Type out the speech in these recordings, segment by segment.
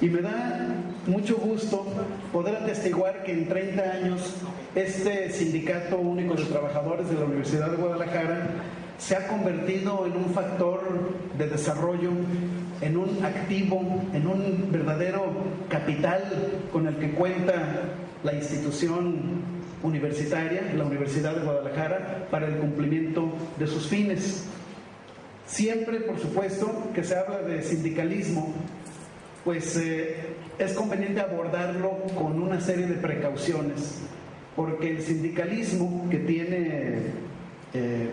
Y me da mucho gusto poder atestiguar que en 30 años este Sindicato Único de Trabajadores de la Universidad de Guadalajara se ha convertido en un factor de desarrollo, en un activo, en un verdadero capital con el que cuenta la institución universitaria, la Universidad de Guadalajara, para el cumplimiento de sus fines. Siempre, por supuesto, que se habla de sindicalismo, pues es conveniente abordarlo con una serie de precauciones, porque el sindicalismo, que tiene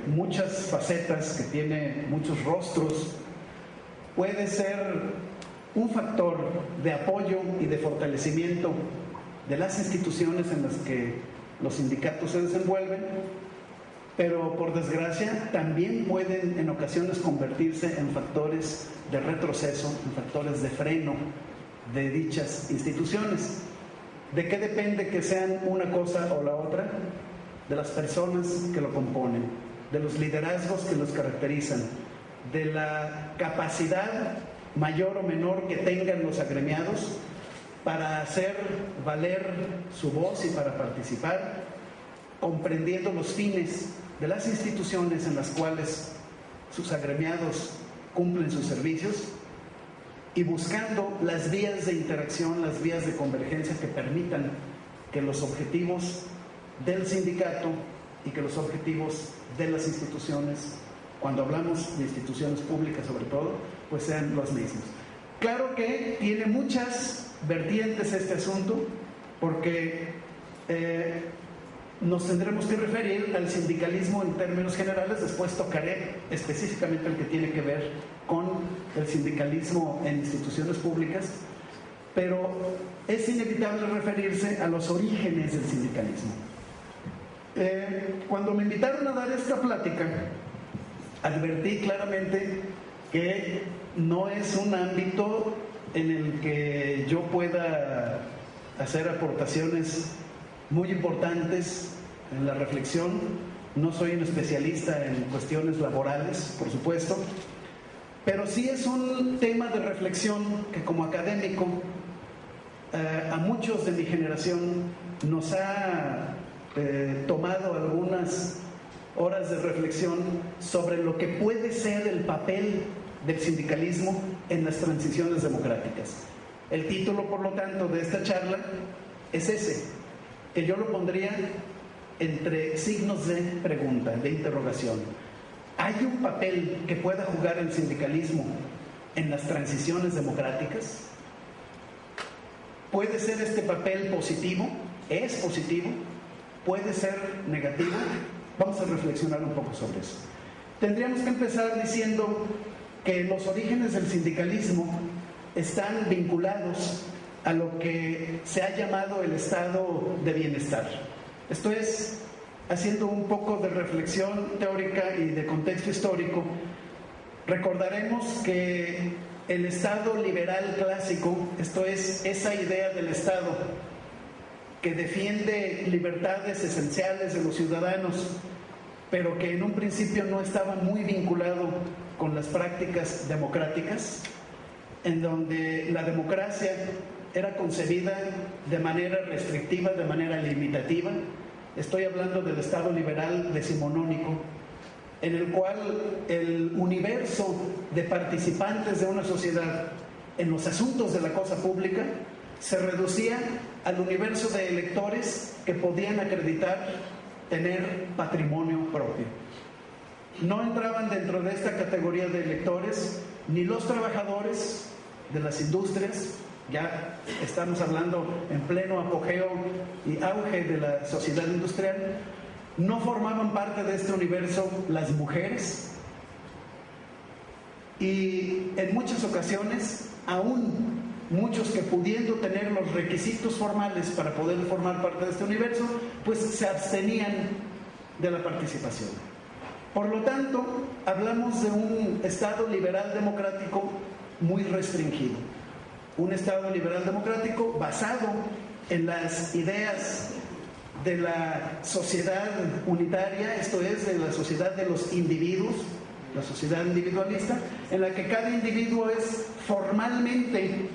muchas facetas, que tiene muchos rostros, puede ser un factor de apoyo y de fortalecimiento de las instituciones en las que los sindicatos se desenvuelven, pero por desgracia también pueden en ocasiones convertirse en factores de retroceso, en factores de freno de dichas instituciones. ¿De qué depende que sean una cosa o la otra? De las personas que lo componen, de los liderazgos que los caracterizan, de la capacidad mayor o menor que tengan los agremiados para hacer valer su voz y para participar, comprendiendo los fines de las instituciones en las cuales sus agremiados cumplen sus servicios y buscando las vías de interacción, las vías de convergencia que permitan que los objetivos del sindicato y que los objetivos de las instituciones, cuando hablamos de instituciones públicas sobre todo, pues sean los mismos. Claro que tiene muchas vertientes este asunto, porque nos tendremos que referir al sindicalismo en términos generales, después tocaré específicamente el que tiene que ver con el sindicalismo en instituciones públicas, pero es inevitable referirse a los orígenes del sindicalismo. Cuando me invitaron a dar esta plática, advertí claramente que no es un ámbito en el que yo pueda hacer aportaciones muy importantes en la reflexión. No soy un especialista en cuestiones laborales, por supuesto, pero sí es un tema de reflexión que como académico a muchos de mi generación nos ha tomado algunas horas de reflexión sobre lo que puede ser el papel del sindicalismo en las transiciones democráticas. El título, por lo tanto, de esta charla es ese, que yo lo pondría entre signos de pregunta, de interrogación. ¿Hay un papel que pueda jugar el sindicalismo en las transiciones democráticas? ¿Puede ser este papel positivo? ¿Es positivo? ¿Puede ser negativo? Vamos a reflexionar un poco sobre eso. Tendríamos que empezar diciendo que los orígenes del sindicalismo están vinculados a lo que se ha llamado el estado de bienestar. Esto es, haciendo un poco de reflexión teórica y de contexto histórico, recordaremos que el estado liberal clásico, esto es, esa idea del estado que defiende libertades esenciales de los ciudadanos, pero que en un principio no estaba muy vinculado con las prácticas democráticas, en donde la democracia era concebida de manera restrictiva, de manera limitativa. Estoy hablando del Estado liberal decimonónico, en el cual el universo de participantes de una sociedad en los asuntos de la cosa pública se reducía al universo de electores que podían acreditar tener patrimonio propio. No entraban dentro de esta categoría de electores ni los trabajadores de las industrias, ya estamos hablando en pleno apogeo y auge de la sociedad industrial. No formaban parte de este universo las mujeres, y en muchas ocasiones aún muchos que pudiendo tener los requisitos formales para poder formar parte de este universo, pues se abstenían de la participación. Por lo tanto, hablamos de un Estado liberal democrático muy restringido, un Estado liberal democrático basado en las ideas de la sociedad unitaria, esto es, de la sociedad de los individuos, la sociedad individualista, en la que cada individuo es formalmente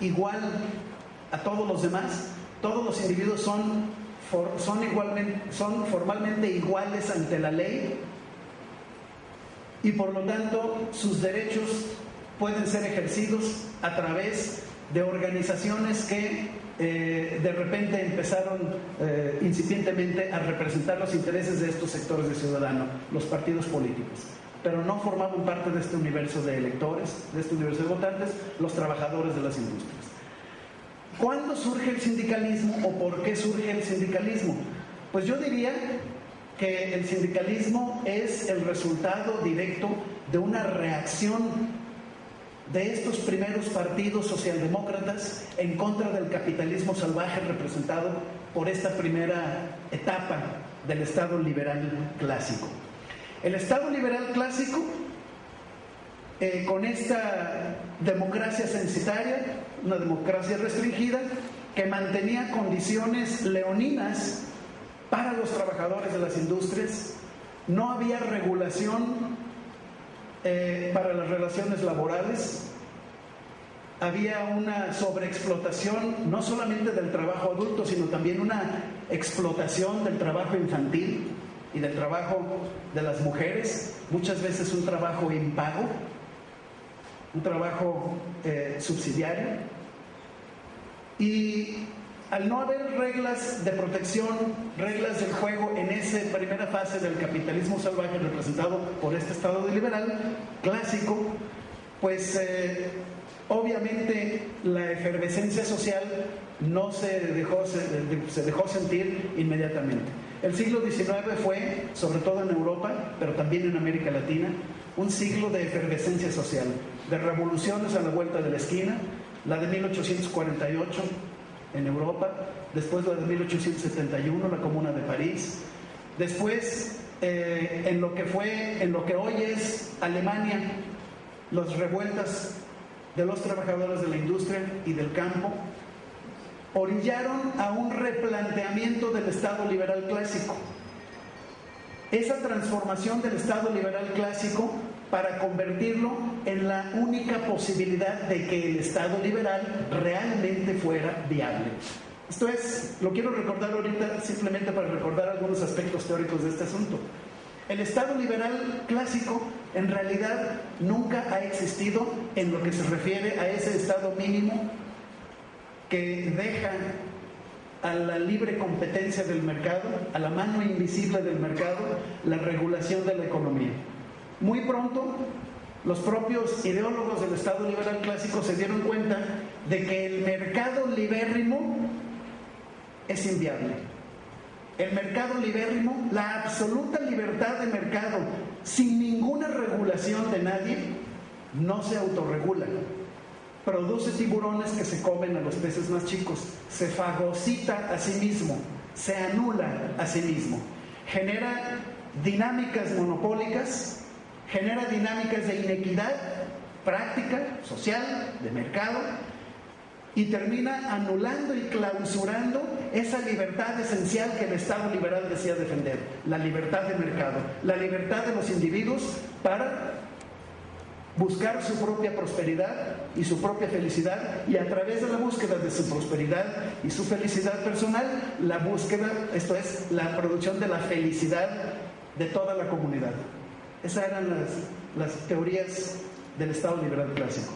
igual a todos los demás, todos los individuos son formalmente iguales ante la ley y por lo tanto sus derechos pueden ser ejercidos a través de organizaciones que de repente empezaron incipientemente a representar los intereses de estos sectores de ciudadanos, los partidos políticos, pero no formaban parte de este universo de electores, de este universo de votantes, los trabajadores de las industrias. ¿Cuándo surge el sindicalismo o por qué surge el sindicalismo? Pues yo diría que el sindicalismo es el resultado directo de una reacción de estos primeros partidos socialdemócratas en contra del capitalismo salvaje representado por esta primera etapa del Estado liberal clásico. El Estado liberal clásico, con esta democracia censitaria, una democracia restringida, que mantenía condiciones leoninas para los trabajadores de las industrias, no había regulación para las relaciones laborales, había una sobreexplotación no solamente del trabajo adulto, sino también una explotación del trabajo infantil y del trabajo de las mujeres, muchas veces un trabajo impago, un trabajo subsidiario. Y al no haber reglas de protección, reglas del juego en esa primera fase del capitalismo salvaje representado por este Estado liberal clásico, pues obviamente la efervescencia social no se dejó sentir inmediatamente. El siglo XIX fue, sobre todo en Europa, pero también en América Latina, un siglo de efervescencia social, de revoluciones a la vuelta de la esquina, la de 1848 en Europa, después la de 1871, la Comuna de París, después en lo que hoy es Alemania, las revueltas de los trabajadores de la industria y del campo, orillaron a un replanteamiento del Estado liberal clásico. Esa transformación del Estado liberal clásico para convertirlo en la única posibilidad de que el Estado liberal realmente fuera viable. Esto es, lo quiero recordar ahorita simplemente para recordar algunos aspectos teóricos de este asunto. El Estado liberal clásico en realidad nunca ha existido en lo que se refiere a ese Estado mínimo que deja a la libre competencia del mercado, a la mano invisible del mercado, la regulación de la economía. Muy pronto, los propios ideólogos del Estado liberal clásico se dieron cuenta de que el mercado libérrimo es inviable. El mercado libérrimo, la absoluta libertad de mercado, sin ninguna regulación de nadie, no se autorregula. Produce tiburones que se comen a los peces más chicos, se fagocita a sí mismo, se anula a sí mismo, genera dinámicas monopólicas, genera dinámicas de inequidad práctica, social, de mercado, y termina anulando y clausurando esa libertad esencial que el Estado liberal decía defender, la libertad de mercado, la libertad de los individuos para buscar su propia prosperidad y su propia felicidad, y a través de la búsqueda de su prosperidad y su felicidad personal, la búsqueda, esto es, la producción de la felicidad de toda la comunidad. Esas eran las teorías del Estado liberal clásico.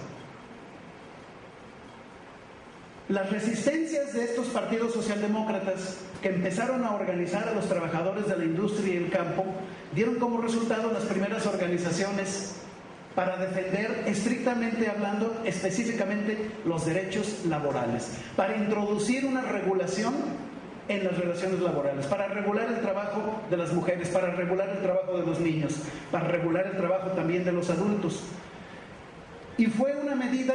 Las resistencias de estos partidos socialdemócratas que empezaron a organizar a los trabajadores de la industria y el campo dieron como resultado las primeras organizaciones para defender, estrictamente hablando, específicamente los derechos laborales, para introducir una regulación en las relaciones laborales, para regular el trabajo de las mujeres, para regular el trabajo de los niños, para regular el trabajo también de los adultos. Y fue una medida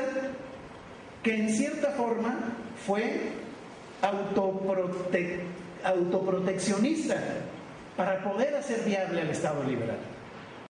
que en cierta forma fue autoproteccionista para poder hacer viable al Estado liberal.